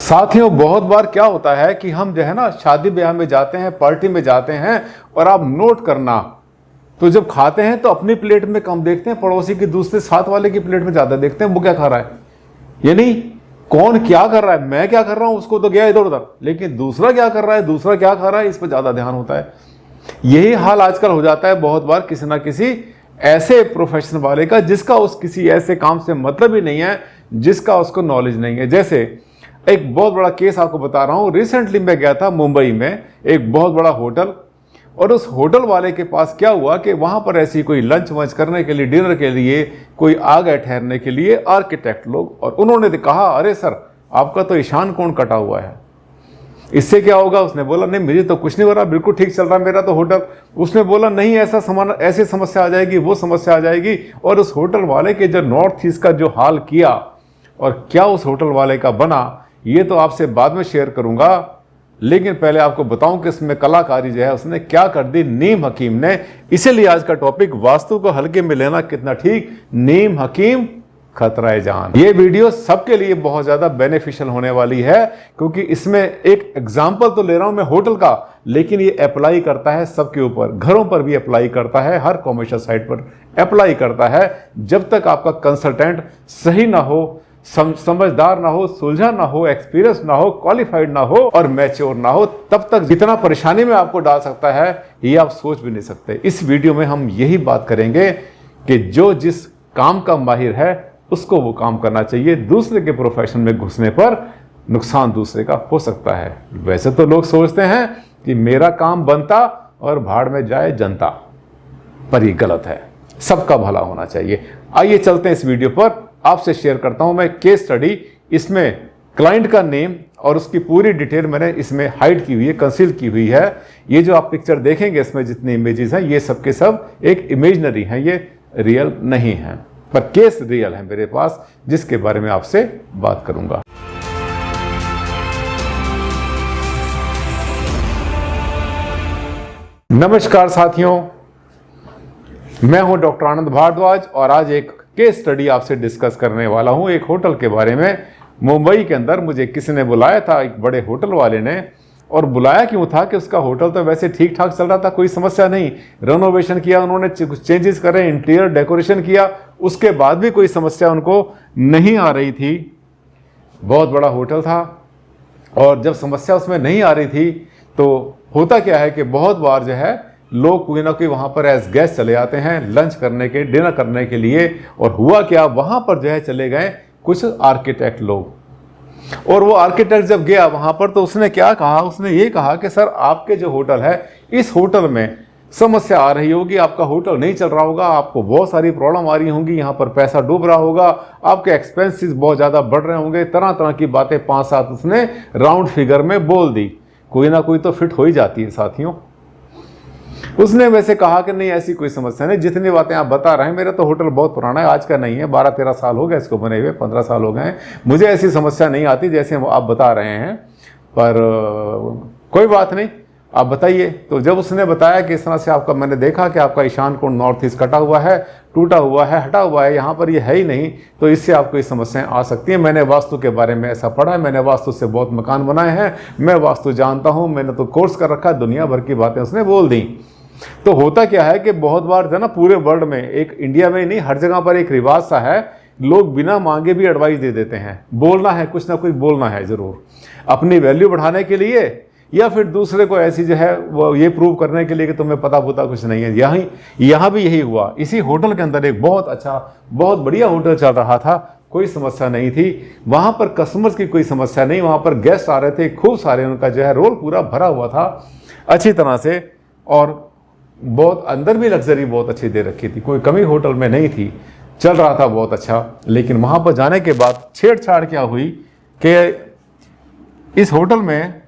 साथियों, बहुत बार क्या होता है कि हम जो है ना शादी ब्याह में जाते हैं, पार्टी में जाते हैं और आप नोट करना, तो जब खाते हैं तो अपनी प्लेट में कम देखते हैं, पड़ोसी की दूसरे साथ वाले की प्लेट में ज्यादा देखते हैं वो क्या खा रहा है। यानी कौन क्या कर रहा है, मैं क्या कर रहा हूं उसको तो गया इधर उधर, लेकिन दूसरा क्या कर रहा है, दूसरा क्या खा रहा है, इस पर ज्यादा ध्यान होता है। यही हाल आजकल हो जाता है बहुत बार किसी ना किसी ऐसे प्रोफेशन वाले का जिसका उस किसी ऐसे काम से मतलब ही नहीं है, जिसका उसको नॉलेज नहीं है। जैसे एक बहुत बड़ा केस आपको बता रहा हूं। रिसेंटली मैं गया था मुंबई में एक बहुत बड़ा होटल, और उस होटल वाले के पास क्या हुआ कि वहां पर ऐसी कोई लंच वंच करने के लिए, डिनर के लिए कोई आ गए ठहरने के लिए आर्किटेक्ट लोग, और उन्होंने कहा अरे सर आपका तो ईशान कोण कटा हुआ है, इससे क्या होगा। उसने बोला नहीं मुझे तो कुछ नहीं हो रहा, बिल्कुल ठीक चल रहा है मेरा तो होटल। उसने बोला नहीं ऐसा सामान, ऐसी समस्या आ जाएगी, वो समस्या आ जाएगी। और उस होटल वाले के जो नॉर्थ ईस्ट का जो हाल किया और क्या उस होटल वाले का बना, ये तो आपसे बाद में शेयर करूंगा। लेकिन पहले आपको बताऊं कि इसमें कलाकारी जो है उसने क्या कर दी नीम हकीम ने। इसीलिए आज का टॉपिक वास्तु को हल्के में लेना कितना ठीक, नीम हकीम खतरा जान। ये वीडियो सबके लिए बहुत ज्यादा बेनिफिशियल होने वाली है, क्योंकि इसमें एक एग्जांपल तो ले रहा हूं मैं होटल का, लेकिन ये अप्लाई करता है सबके ऊपर, घरों पर भी अप्लाई करता है, हर कॉमर्शियल साइट पर अप्लाई करता है। जब तक आपका कंसल्टेंट सही ना हो, समझदार ना हो, सुलझा ना हो, एक्सपीरियंस ना हो, क्वालिफाइड ना हो और मैच्योर ना हो, तब तक जितना परेशानी में आपको डाल सकता है ये आप सोच भी नहीं सकते। इस वीडियो में हम यही बात करेंगे कि जो जिस काम का माहिर है उसको वो काम करना चाहिए। दूसरे के प्रोफेशन में घुसने पर नुकसान दूसरे का हो सकता है। वैसे तो लोग सोचते हैं कि मेरा काम बनता और भाड़ में जाए जनता, पर ये गलत है, सबका भला होना चाहिए। आइए चलते हैं इस वीडियो पर, आपसे शेयर करता हूं मैं केस स्टडी। इसमें क्लाइंट का नेम और उसकी पूरी डिटेल मैंने इसमें हाइड की हुई है, कंसील की हुई है। ये जो आप पिक्चर देखेंगे इसमें जितने इमेजेस हैं ये सब के सब एक इमेजनरी हैं, ये रियल नहीं है, पर केस रियल है मेरे पास, जिसके बारे में आपसे बात करूंगा। नमस्कार साथियों, मैं हूं डॉक्टर आनंद भारद्वाज और आज एक केस स्टडी आपसे डिस्कस करने वाला हूं एक होटल के बारे में। मुंबई के अंदर मुझे किसी ने बुलाया था, एक बड़े होटल वाले ने, और बुलाया क्यों था कि उसका होटल तो वैसे ठीक ठाक चल रहा था, कोई समस्या नहीं। रेनोवेशन किया उन्होंने, कुछ चेंजेस करे, इंटीरियर डेकोरेशन किया, उसके बाद भी कोई समस्या उनको नहीं आ रही थी। बहुत बड़ा होटल था और जब समस्या उसमें नहीं आ रही थी तो होता क्या है कि बहुत बार जो है लोग कोई ना कोई वहाँ पर एज गेस्ट चले आते हैं लंच करने के, डिनर करने के लिए। और हुआ क्या, वहाँ पर जो है चले गए कुछ आर्किटेक्ट लोग, और वो आर्किटेक्ट जब गया वहाँ पर तो उसने क्या कहा, उसने ये कहा कि सर आपके जो होटल है इस होटल में समस्या आ रही होगी, आपका होटल नहीं चल रहा होगा, आपको बहुत सारी प्रॉब्लम आ रही होंगी, यहाँ पर पैसा डूब रहा होगा, आपके एक्सपेंसेस बहुत ज़्यादा बढ़ रहे होंगे, तरह तरह की बातें 5-7 उसने राउंड फिगर में बोल दी। कोई ना कोई तो फिट हो ही जाती है साथियों। उसने वैसे कहा कि नहीं ऐसी कोई समस्या नहीं, जितनी बातें आप बता रहे हैं, मेरा तो होटल बहुत पुराना है, आज का नहीं है, 12-13 साल हो गए इसको बने हुए, 15 साल हो गए हैं, मुझे ऐसी समस्या नहीं आती जैसे आप बता रहे हैं, पर कोई बात नहीं, आप बताइए। तो जब उसने बताया कि इस तरह से आपका, मैंने देखा कि आपका ईशान कोण नॉर्थ ईस्ट कटा हुआ है, टूटा हुआ है, हटा हुआ है, यहाँ पर ये है ही नहीं, तो इससे आपको ये समस्याएं आ सकती हैं। मैंने वास्तु के बारे में ऐसा पढ़ा है, मैंने वास्तु से बहुत मकान बनाए हैं, मैं वास्तु जानता हूँ, मैंने तो कोर्स कर रखा है, दुनिया भर की बातें उसने बोल दी। तो होता क्या है कि बहुत बार जो है ना पूरे वर्ल्ड में, एक इंडिया में ही नहीं हर जगह पर एक रिवाज सा है, लोग बिना मांगे भी एडवाइस दे देते हैं। बोलना है, कुछ ना कुछ बोलना है जरूर, अपनी वैल्यू बढ़ाने के लिए या फिर दूसरे को ऐसी जो है वो ये प्रूव करने के लिए कि तुम्हें पता कुछ नहीं है। यहाँ भी यही हुआ। इसी होटल के अंदर एक बहुत अच्छा, बहुत बढ़िया होटल चल रहा था, कोई समस्या नहीं थी, वहाँ पर कस्टमर्स की कोई समस्या नहीं, वहाँ पर गेस्ट आ रहे थे खूब सारे, उनका जो है रोल पूरा भरा हुआ था अच्छी तरह से, और बहुत अंदर भी लग्जरी बहुत अच्छी दे रखी थी, कोई कमी होटल में नहीं थी, चल रहा था बहुत अच्छा। लेकिन वहाँ पर जाने के बाद छेड़छाड़ क्या हुई कि इस होटल में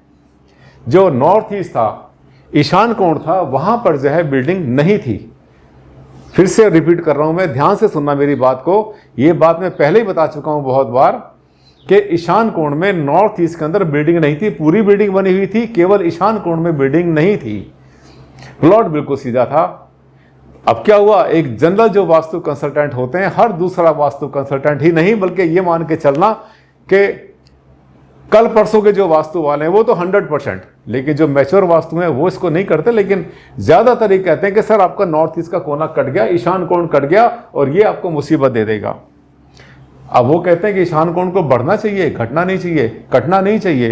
जो नॉर्थ ईस्ट था, ईशान कोण था, वहाँ पर जो है बिल्डिंग नहीं थी। फिर से रिपीट कर रहा हूँ मैं, ध्यान से सुनना मेरी बात को, ये बात मैं पहले ही बता चुका हूँ बहुत बार कि ईशान कोण में नॉर्थ ईस्ट के अंदर बिल्डिंग नहीं थी, पूरी बिल्डिंग बनी हुई थी, केवल ईशान कोण में बिल्डिंग नहीं थी, प्लॉट बिल्कुल सीधा था। अब क्या हुआ, एक जनरल जो वास्तु कंसल्टेंट होते हैं, हर दूसरा वास्तु कंसल्टेंट ही नहीं बल्कि ये मान के चलना कि कल परसों के जो वास्तु वाले हैं वो तो 100%, लेकिन जो मैच्योर वास्तु हैं वो इसको नहीं करते। लेकिन ज़्यादातर ये कहते हैं कि सर आपका नॉर्थ ईस्ट का कोना कट गया, ईशान कोण कट गया और ये आपको मुसीबत दे देगा। अब वो कहते हैं कि ईशान कोण को बढ़ना चाहिए, घटना नहीं चाहिए, कटना नहीं चाहिए।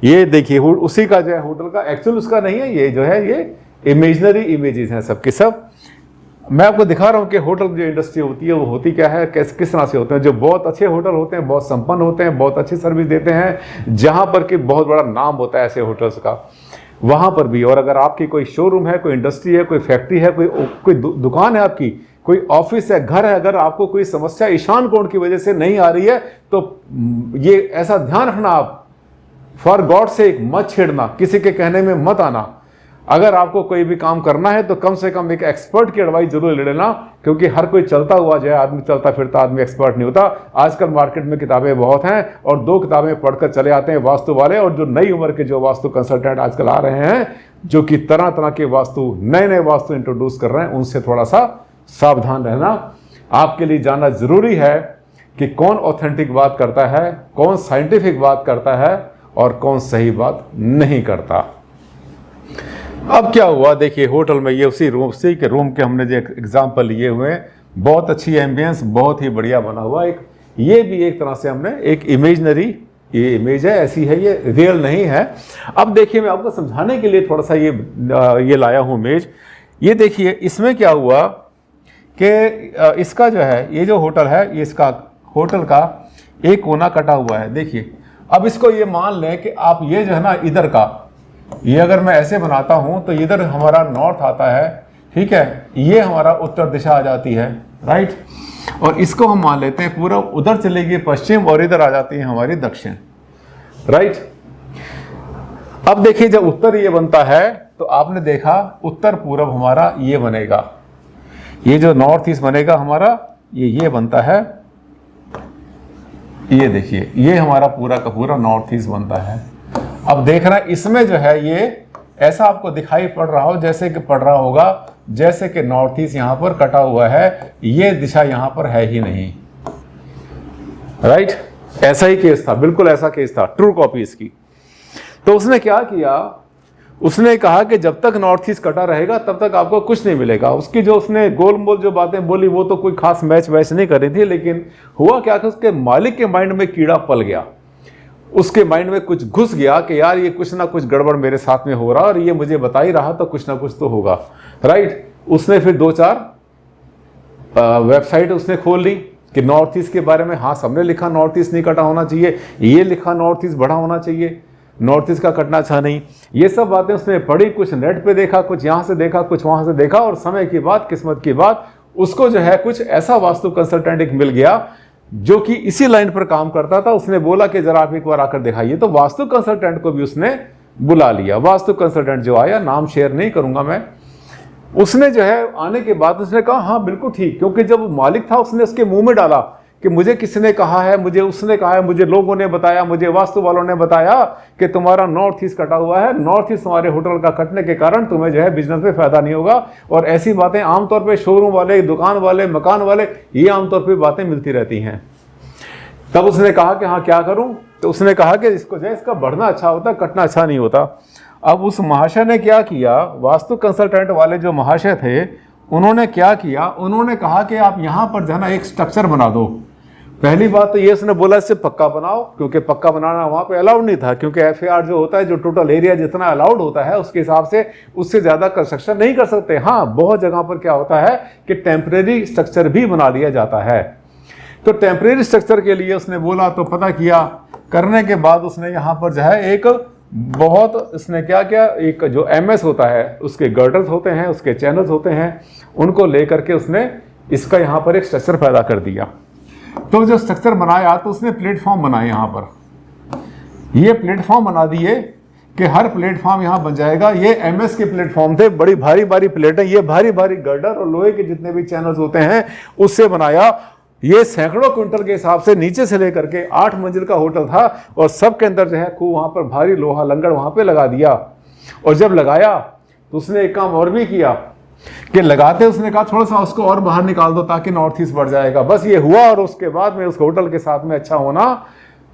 ये देखिए उसी का जो है होटल का, एक्चुअल उसका नहीं है, ये जो है ये इमेजनरी इमेजेस हैं सबके सब। मैं आपको दिखा रहा हूँ कि होटल जो इंडस्ट्री होती है वो होती क्या है, किस तरह से होते हैं। जो बहुत अच्छे होटल होते हैं, बहुत संपन्न होते हैं, बहुत अच्छी सर्विस देते हैं, जहाँ पर कि बहुत बड़ा नाम होता है ऐसे होटल्स का, वहाँ पर भी। और अगर आपकी कोई शोरूम है, कोई इंडस्ट्री है, कोई फैक्ट्री है, कोई दुकान है आपकी, कोई ऑफिस है, घर है, अगर आपको कोई समस्या ईशान कोण की वजह से नहीं आ रही है तो ये ऐसा ध्यान रखना, आप फॉर गॉड से मत छेड़ना, किसी के कहने में मत आना। अगर आपको कोई भी काम करना है तो कम से कम एक एक्सपर्ट की एडवाइस जरूर ले लेना, क्योंकि हर कोई चलता हुआ जो है आदमी, चलता फिरता आदमी एक्सपर्ट नहीं होता। आजकल मार्केट में किताबें बहुत हैं और 2 किताबें पढ़कर चले आते हैं वास्तु वाले, और जो नई उम्र के जो वास्तु कंसल्टेंट आजकल आ रहे हैं जो कि तरह तरह के वास्तु, नए नए वास्तु इंट्रोड्यूस कर रहे हैं, उनसे थोड़ा सा सावधान रहना। आपके लिए जानना जरूरी है कि कौन ऑथेंटिक बात करता है, कौन साइंटिफिक बात करता है और कौन सही बात नहीं करता। अब क्या हुआ, देखिए होटल में ये उसी के रूम के हमने जो एग्जाम्पल लिए हुए हैं, बहुत अच्छी एम्बियंस, बहुत ही बढ़िया बना हुआ। ये भी एक तरह से हमने एक इमेजनरी, ये इमेज है, ऐसी है, ये रियल नहीं है। अब देखिए मैं आपको समझाने के लिए थोड़ा सा ये लाया हूँ इमेज। ये देखिए इसमें क्या हुआ कि इसका जो है, ये जो होटल है, ये इसका होटल का एक कोना कटा हुआ है। देखिए अब इसको ये मान लें कि आप ये जो है ना, इधर का, ये अगर मैं ऐसे बनाता हूं तो इधर हमारा नॉर्थ आता है, ठीक है, ये हमारा उत्तर दिशा आ जाती है, राइट। और इसको हम मान लेते हैं पूरा उधर चलेगी पश्चिम और इधर आ जाती है हमारी दक्षिण, राइट। अब देखिए जब उत्तर ये बनता है तो आपने देखा उत्तर पूरब हमारा ये बनेगा, ये जो नॉर्थ ईस्ट बनेगा हमारा, ये बनता है, ये देखिए ये हमारा पूरा का पूरा नॉर्थ ईस्ट बनता है। अब देखना इसमें जो है ये ऐसा आपको दिखाई पड़ रहा हो, जैसे कि पड़ रहा होगा जैसे कि नॉर्थ ईस्ट यहां पर कटा हुआ है, ये दिशा यहां पर है ही नहीं, राइट। ऐसा ही केस था, बिल्कुल ऐसा केस था, ट्रू कॉपी इसकी। तो उसने क्या किया, उसने कहा कि जब तक नॉर्थ ईस्ट कटा रहेगा तब तक आपको कुछ नहीं मिलेगा। उसकी जो उसने गोल मोल जो बातें बोली वो तो कोई खास मैच नहीं कर रही थी, लेकिन हुआ क्या कि उसके मालिक के माइंड में कीड़ा पल गया, उसके माइंड में कुछ घुस गया कि यार ये कुछ ना कुछ गड़बड़ मेरे साथ में हो रहा और ये मुझे बता ही रहा तो कुछ ना कुछ तो होगा, राइट। उसने फिर 2-4 वेबसाइट उसने खोल ली कि नॉर्थ ईस्ट के बारे में, हाँ सबने लिखा नॉर्थ ईस्ट नहीं कटा होना चाहिए, ये लिखा नॉर्थ ईस्ट बढ़ा होना चाहिए, नॉर्थ ईस्ट का कटना अच्छा नहीं, ये सब बातें उसने पढ़ी, कुछ नेट पे देखा, कुछ यहाँ से देखा, कुछ वहाँ से देखा, और समय की बात, किस्मत की बात, उसको जो है कुछ ऐसा वास्तु कंसल्टेंट एक मिल गया जो कि इसी लाइन पर काम करता था। उसने बोला कि जरा आप एक बार आकर दिखाइए, तो वास्तु कंसल्टेंट को भी उसने बुला लिया। वास्तु कंसल्टेंट जो आया, नाम शेयर नहीं करूंगा मैं, उसने जो है आने के बाद उसने कहा हाँ बिल्कुल ठीक, क्योंकि जब मालिक था उसने उसके मुंह में डाला कि मुझे किसी ने कहा है, मुझे उसने कहा है, मुझे लोगों ने बताया, मुझे वास्तु वालों ने बताया कि तुम्हारा नॉर्थ ईस्ट कटा हुआ है, नॉर्थ ईस्ट तुम्हारे होटल का कटने के कारण तुम्हें जो है बिजनेस में फायदा नहीं होगा। और ऐसी बातें आमतौर पे शोरूम वाले, दुकान वाले, मकान वाले, ये आमतौर पे बातें मिलती रहती हैं। तब उसने कहा कि हाँ क्या करूं, तो उसने कहा कि इसको जो है इसका बढ़ना अच्छा होता, कटना अच्छा नहीं होता। अब उस महाशय ने क्या किया, वास्तु कंसल्टेंट वाले जो महाशय थे उन्होंने क्या किया, उन्होंने कहा कि आप यहाँ पर जो है ना एक स्ट्रक्चर बना दो। पहली बात तो ये उसने बोला इससे पक्का बनाओ, क्योंकि पक्का बनाना वहाँ पे अलाउड नहीं था, क्योंकि FAR जो होता है, जो टोटल एरिया जितना अलाउड होता है उसके हिसाब से उससे ज़्यादा कंस्ट्रक्शन नहीं कर सकते। हाँ बहुत जगह पर क्या होता है कि टेम्परेरी स्ट्रक्चर भी बना लिया जाता है। तो टेम्परेरी स्ट्रक्चर के लिए उसने बोला, तो पता किया, करने के बाद उसने यहाँ पर जो है एक बहुत, उसने क्या किया, एक जो MS होता है उसके गर्डर्स होते हैं, उसके चैनल्स होते हैं, उनको लेकर के उसने इसका यहाँ पर एक स्ट्रक्चर पैदा कर दिया। तो जो स्ट्रक्चर बनाया तो उसने प्लेटफॉर्म बनाए, यहाँ पर ये प्लेटफॉर्म बना दिए कि हर प्लेटफॉर्म यहाँ बन जाएगा। ये MS के प्लेटफॉर्म थे, बड़ी भारी भारी प्लेटें, ये भारी भारी गर्डर और लोहे के जितने भी चैनल्स होते हैं उससे बनाया। ये सैकड़ों क्विंटल के हिसाब से नीचे से लेकर के 8 मंजिल का होटल था, और सबके अंदर जो है खूब वहाँ पर भारी लोहा लंगड़ वहाँ पे लगा दिया। और जब लगाया तो उसने एक काम और भी किया कि लगाते उसने कहा थोड़ा सा उसको और बाहर निकाल दो ताकि नॉर्थ ईस्ट बढ़ जाएगा। बस ये हुआ, और उसके बाद में उस होटल के साथ में अच्छा होना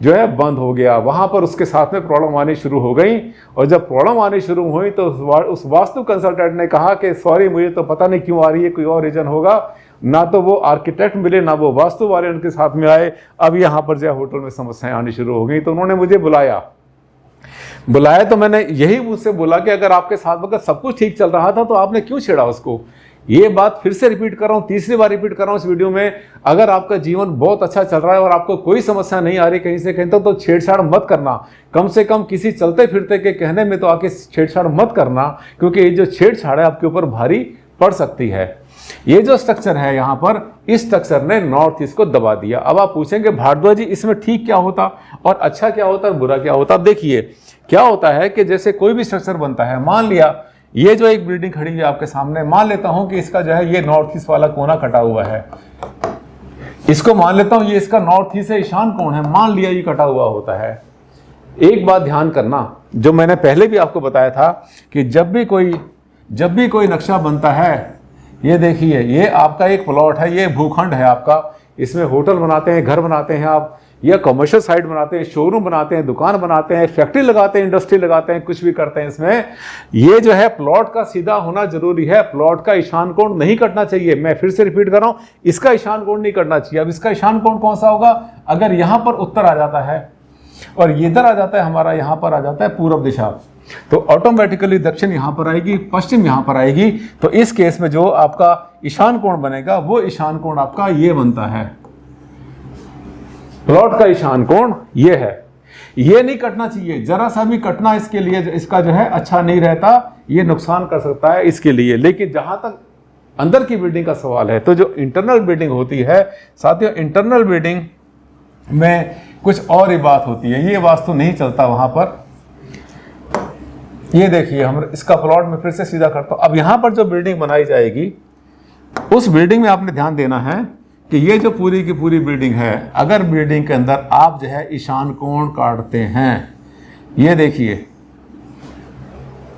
जो है बंद हो गया। वहाँ पर उसके साथ में प्रॉब्लम आनी शुरू हो गई, और जब प्रॉब्लम आनी शुरू हुई तो उस वास्तु कंसल्टेंट ने कहा कि सॉरी, मुझे तो पता नहीं क्यों आ रही है, कोई और रीजन होगा। ना तो वो आर्किटेक्ट मिले, ना वो वास्तु वाले उनके साथ में आए। अब यहाँ पर जो है होटल में समस्याएं आनी शुरू हो गई। तो उन्होंने मुझे बुलाया तो मैंने यही मुझसे बोला कि अगर आपके साथ अगर सब कुछ ठीक चल रहा था तो आपने क्यों छेड़ा उसको। ये बात फिर से रिपीट कर रहा हूँ, तीसरी बार रिपीट कर रहा हूँ इस वीडियो में। अगर आपका जीवन बहुत अच्छा चल रहा है और आपको कोई समस्या नहीं आ रही कहीं से कहीं तो छेड़छाड़ मत करना। कम से कम किसी चलते फिरते के कहने में तो आके छेड़छाड़ मत करना, क्योंकि ये जो छेड़छाड़ है आपके ऊपर भारी पड़ सकती है। ये जो स्ट्रक्चर है यहाँ पर, इस स्ट्रक्चर ने नॉर्थ ईस्ट को दबा दिया। अब आप पूछेंगे भारद्वाज जी इसमें ठीक क्या होता और अच्छा क्या होता और बुरा क्या होता। अब देखिए क्या होता है कि जैसे कोई भी स्ट्रक्चर बनता है, मान लिया ये जो एक बिल्डिंग खड़ी है आपके सामने, मान लेता हूं कि इसका जो है ये नॉर्थ ईस्ट वाला कोना कटा हुआ है। इसको मान लेता हूं ये इसका नॉर्थ ईस्ट से ईशान कोण है, मान लिया ये कटा हुआ होता है। एक बात ध्यान करना, जो मैंने पहले भी आपको बताया था कि जब भी कोई नक्शा बनता है, ये देखिए ये आपका एक प्लॉट है, ये भूखंड है आपका, इसमें होटल बनाते हैं, घर बनाते हैं आप, या कमर्शियल साइट बनाते हैं, शोरूम बनाते हैं, दुकान बनाते हैं, फैक्ट्री लगाते हैं, इंडस्ट्री लगाते हैं, कुछ भी करते हैं इसमें। ये जो है प्लॉट का सीधा होना जरूरी है, प्लॉट का ईशान कोण नहीं कटना चाहिए। मैं फिर से रिपीट कर रहा हूं, इसका ईशान कोण नहीं कटना चाहिए। अब इसका ईशान कोण कौन सा होगा? अगर यहां पर उत्तर आ जाता है और इधर आ जाता है हमारा, यहां पर आ जाता है पूर्व दिशा, तो ऑटोमेटिकली दक्षिण यहां पर आएगी, पश्चिम यहां पर आएगी। तो इस केस में जो आपका ईशान कोण बनेगा वो ईशान कोण आपका ये बनता है। प्लॉट का ईशान कोण ये है, ये नहीं कटना चाहिए। जरा सा भी कटना इसके लिए इसका जो है अच्छा नहीं रहता, ये नुकसान कर सकता है इसके लिए। लेकिन जहां तक अंदर की बिल्डिंग का सवाल है, तो जो इंटरनल बिल्डिंग होती है साथियों, इंटरनल बिल्डिंग में कुछ और ही बात होती है, ये वास्तु नहीं चलता वहां पर। ये देखिए हम इसका प्लॉट में फिर से सीधा करता हूं। अब यहां पर जो बिल्डिंग बनाई जाएगी, उस बिल्डिंग में आपने ध्यान देना है कि ये जो पूरी की पूरी बिल्डिंग है, अगर बिल्डिंग के अंदर आप जो है ईशान कोण काटते हैं, ये देखिए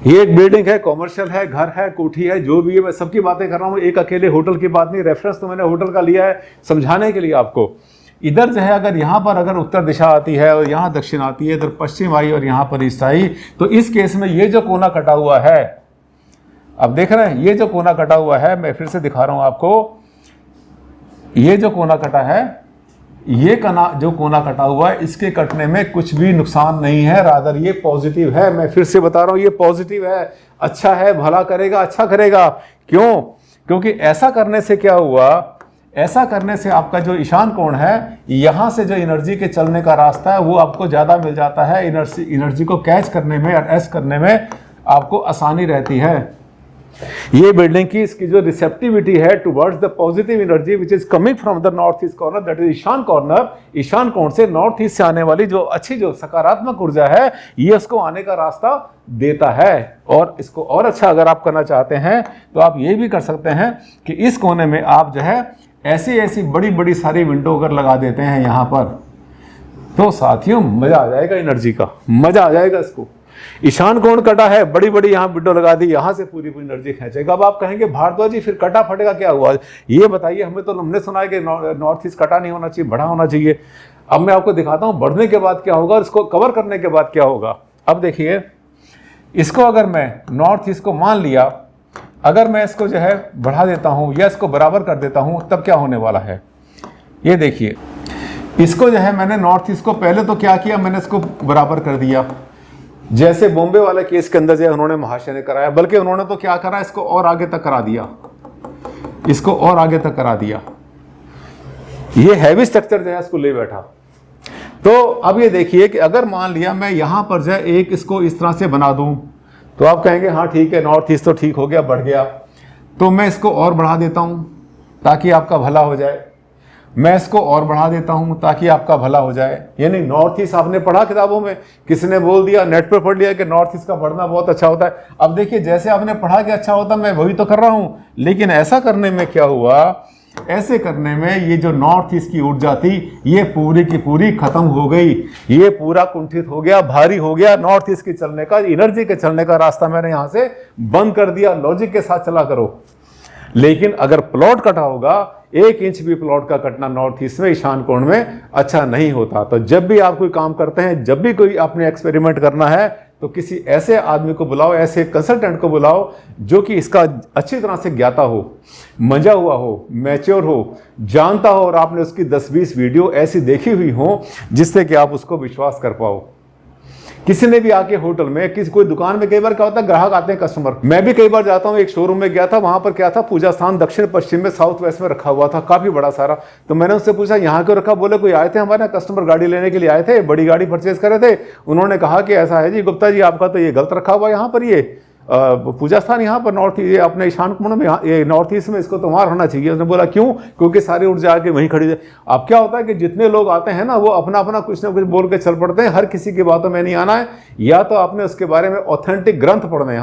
ये एक बिल्डिंग है, कॉमर्शियल है, घर है, कोठी है, जो भी है, मैं सबकी बातें कर रहा हूँ, एक अकेले होटल की बात नहीं। रेफरेंस तो मैंने होटल का लिया है समझाने के लिए आपको। इधर जो है अगर यहाँ पर अगर उत्तर दिशा आती है और यहाँ दक्षिण आती है, इधर पश्चिम आई और यहाँ पर ईस्ट आई, तो इस केस में ये जो कोना कटा हुआ है, अब देख रहे हैं ये जो कोना कटा हुआ है, मैं फिर से दिखा रहा हूँ आपको, ये जो कोना कटा है, ये जो कोना कटा हुआ है, इसके कटने में कुछ भी नुकसान नहीं है, रादर ये पॉजिटिव है। मैं फिर से बता रहा हूं ये पॉजिटिव है, अच्छा है, भला करेगा, अच्छा करेगा। क्यों? क्योंकि ऐसा करने से क्या हुआ, ऐसा करने से आपका जो ईशान कोण है, यहां से जो एनर्जी के चलने का रास्ता है वो आपको ज्यादा मिल जाता है। एनर्जी को कैच करने में और एस करने में आपको आसानी रहती है। ये बिल्डिंग की इसकी जो रिसेप्टिविटी है towards the positive energy which is coming from the north east corner, that is ईशान कॉर्नर, ईशान कोण से नॉर्थ ईस्ट से आने वाली जो अच्छी जो सकारात्मक ऊर्जा है, ये उसको आने का रास्ता देता है। और इसको और अच्छा अगर आप करना चाहते हैं तो आप ये भी कर सकते हैं कि इस कोने में आप जो है ऐसी बड़ी बड़ी सारी विंडो अगर लगा देते हैं यहाँ पर, तो साथियों मजा आ जाएगा, एनर्जी का मजा आ जाएगा। इसको ईशान कोण कटा है, बड़ी बड़ी यहाँ विंडो लगा दी, यहाँ से पूरी पूरी एनर्जी खींचेगा। अब आप कहेंगे भारद्वाज जी फिर कटा फटेगा क्या हुआ, ये बताइए। हमने सुना है कि नॉर्थ ईस्ट कटा नहीं होना चाहिए, बढ़ा होना चाहिए। अब मैं आपको दिखाता हूँ बढ़ने के बाद क्या होगा और इसको कवर करने के बाद क्या होगा। अब देखिए इसको अगर मैं नॉर्थ ईस्ट को मान लिया, अगर मैं इसको जो है बढ़ा देता हूँ या इसको बराबर कर देता हूँ, तब क्या होने वाला है। ये देखिए इसको जो है मैंने नॉर्थ ईस्ट को पहले तो क्या किया, मैंने इसको बराबर कर दिया, जैसे बॉम्बे वाले केस के अंदर जो उन्होंने महाशय ने कराया, बल्कि उन्होंने तो क्या करा, इसको और आगे तक करा दिया, इसको और आगे तक करा दिया। ये हैवी स्ट्रक्चर जो है इसको ले बैठा। तो अब ये देखिए कि अगर मान लिया मैं यहां पर जो है एक इसको इस तरह से बना दूं, तो आप कहेंगे हाँ ठीक है, नॉर्थ ईस्ट तो ठीक हो गया, बढ़ गया। तो मैं इसको और बढ़ा देता हूं ताकि आपका भला हो जाए, मैं इसको और बढ़ा देता हूं ताकि आपका भला हो जाए। यानी नॉर्थ ईस्ट आपने पढ़ा किताबों में, किसी ने बोल दिया, नेट पे पढ़ लिया कि नॉर्थ ईस्ट का बढ़ना बहुत अच्छा होता है। अब देखिए जैसे आपने पढ़ा कि अच्छा होता, मैं वही तो कर रहा हूं, लेकिन ऐसा करने में क्या हुआ, ऐसे करने में ये जो नॉर्थ ईस्ट की ऊर्जा थी ये पूरी की पूरी खत्म हो गई, ये पूरा कुंठित हो गया, भारी हो गया। नॉर्थ ईस्ट के चलने का, एनर्जी के चलने का रास्ता मैंने यहां से बंद कर दिया। लॉजिक के साथ चला करो। लेकिन अगर प्लॉट कटा होगा, 1 इंच भी प्लॉट का कटना नॉर्थ ईस्ट में ईशान कोण में अच्छा नहीं होता। तो जब भी आप कोई काम करते हैं, जब भी कोई आपने एक्सपेरिमेंट करना है, तो किसी ऐसे आदमी को बुलाओ, ऐसे कंसल्टेंट को बुलाओ जो कि इसका अच्छी तरह से ज्ञाता हो, मंजा हुआ हो, मैच्योर हो, जानता हो, और आपने उसकी 10-20 वीडियो ऐसी देखी हुई हो जिससे कि आप उसको विश्वास कर पाओ। किसी ने भी आके होटल में, किसी कोई दुकान में, कई बार क्या होता है ग्राहक आते हैं, कस्टमर, मैं भी कई बार जाता हूँ, एक शोरूम में गया था, वहां पर क्या था, पूजा स्थान दक्षिण पश्चिम में, साउथ वेस्ट में रखा हुआ था, काफी बड़ा सारा। तो मैंने उससे पूछा यहाँ क्यों रखा? बोले कोई आए थे हमारे कस्टमर, गाड़ी लेने के लिए आए थे, बड़ी गाड़ी परचेज करे थे, उन्होंने कहा कि ऐसा है जी गुप्ता जी, आपका तो ये गलत रखा हुआ यहाँ पर, ये पूजा स्थान यहाँ पर नॉर्थ, ये अपने ईशान कोण में, ये नॉर्थ ईस्ट में, इसको तो वहाँ रहना चाहिए। उसने बोला क्यों? क्योंकि सारी ऊर्जा आके वहीं खड़ी है। अब क्या होता है कि जितने लोग आते हैं ना, वो अपना अपना कुछ ना कुछ बोल के चल पड़ते हैं, हर किसी की बातों में नहीं आना है। या तो आपने उसके बारे में ऑथेंटिक ग्रंथ पढ़ने हैं,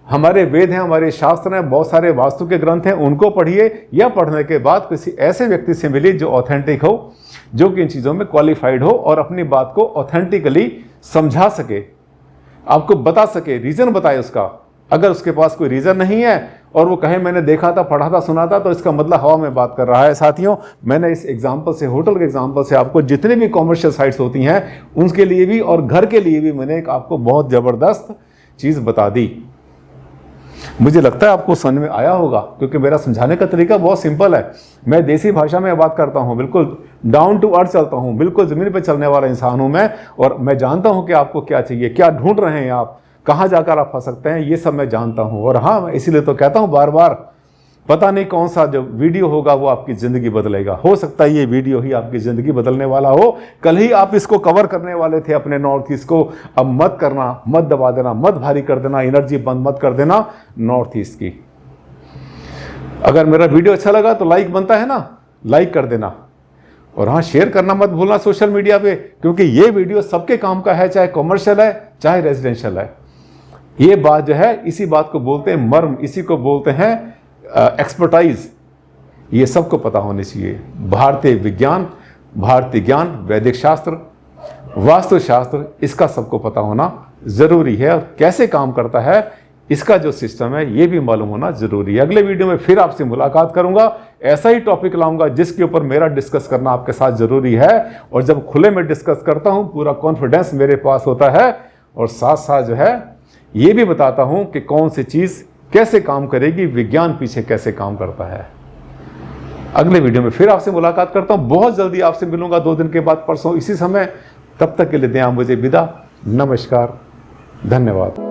हमारे वेद हैं, हमारे शास्त्र हैं, बहुत सारे वास्तु के ग्रंथ हैं, उनको पढ़िए, या पढ़ने के बाद किसी ऐसे व्यक्ति से मिलिए जो ऑथेंटिक हो, जो कि इन चीज़ों में क्वालिफाइड हो और अपनी बात को ऑथेंटिकली समझा सके, आपको बता सके, रीजन बताए उसका। अगर उसके पास कोई रीजन नहीं है और वो कहे मैंने देखा था, पढ़ा था, सुना था, तो इसका मतलब हवा में बात कर रहा है। साथियों, मैंने इस एग्जांपल से, होटल के एग्जांपल से, आपको जितने भी कॉमर्शियल साइट्स होती हैं उनके लिए भी और घर के लिए भी मैंने आपको बहुत ज़बरदस्त चीज़ बता दी। मुझे लगता है आपको समझ में आया होगा, क्योंकि मेरा समझाने का तरीका बहुत सिंपल है। मैं देसी भाषा में बात करता हूँ, बिल्कुल डाउन टू अर्थ चलता हूँ, बिल्कुल ज़मीन पर चलने वाला इंसान हूँ मैं, और मैं जानता हूँ कि आपको क्या चाहिए, क्या ढूंढ रहे हैं आप, कहाँ जाकर आप फंस सकते हैं, ये सब मैं जानता हूँ। और हाँ, मैं इसीलिए तो कहता हूँ बार बार, पता नहीं कौन सा जो वीडियो होगा वो आपकी ज़िंदगी बदलेगा। हो सकता है ये वीडियो ही आपकी ज़िंदगी बदलने वाला हो। कल ही आप इसको कवर करने वाले थे अपने नॉर्थ ईस्ट को, अब मत करना, मत दबा देना, मत भारी कर देना, एनर्जी बंद मत कर देना नॉर्थ ईस्ट की। अगर मेरा वीडियो अच्छा लगा तो लाइक बनता है ना, लाइक कर देना, और हाँ, शेयर करना मत भूलना सोशल मीडिया पे, क्योंकि ये वीडियो सबके काम का है, चाहे कॉमर्शियल है चाहे रेजिडेंशियल है। ये बात जो है, इसी बात को बोलते हैं मर्म, इसी को बोलते हैं एक्सपर्टाइज। ये सबको पता होनी चाहिए। भारतीय विज्ञान, भारतीय ज्ञान, वैदिक शास्त्र, वास्तुशास्त्र, इसका सबको पता होना जरूरी है, और कैसे काम करता है इसका जो सिस्टम है ये भी मालूम होना जरूरी है। अगले वीडियो में फिर आपसे मुलाकात करूंगा, ऐसा ही टॉपिक लाऊंगा जिसके ऊपर मेरा डिस्कस करना आपके साथ जरूरी है। और जब खुले में डिस्कस करता हूं, पूरा कॉन्फिडेंस मेरे पास होता है, और साथ साथ जो है ये भी बताता हूं कि कौन सी चीज कैसे काम करेगी, विज्ञान पीछे कैसे काम करता है। अगले वीडियो में फिर आपसे मुलाकात करता हूं, बहुत जल्दी आपसे मिलूंगा, 2 दिन के बाद, परसों इसी समय। तब तक के लिए दें आप मुझे विदा। नमस्कार, धन्यवाद।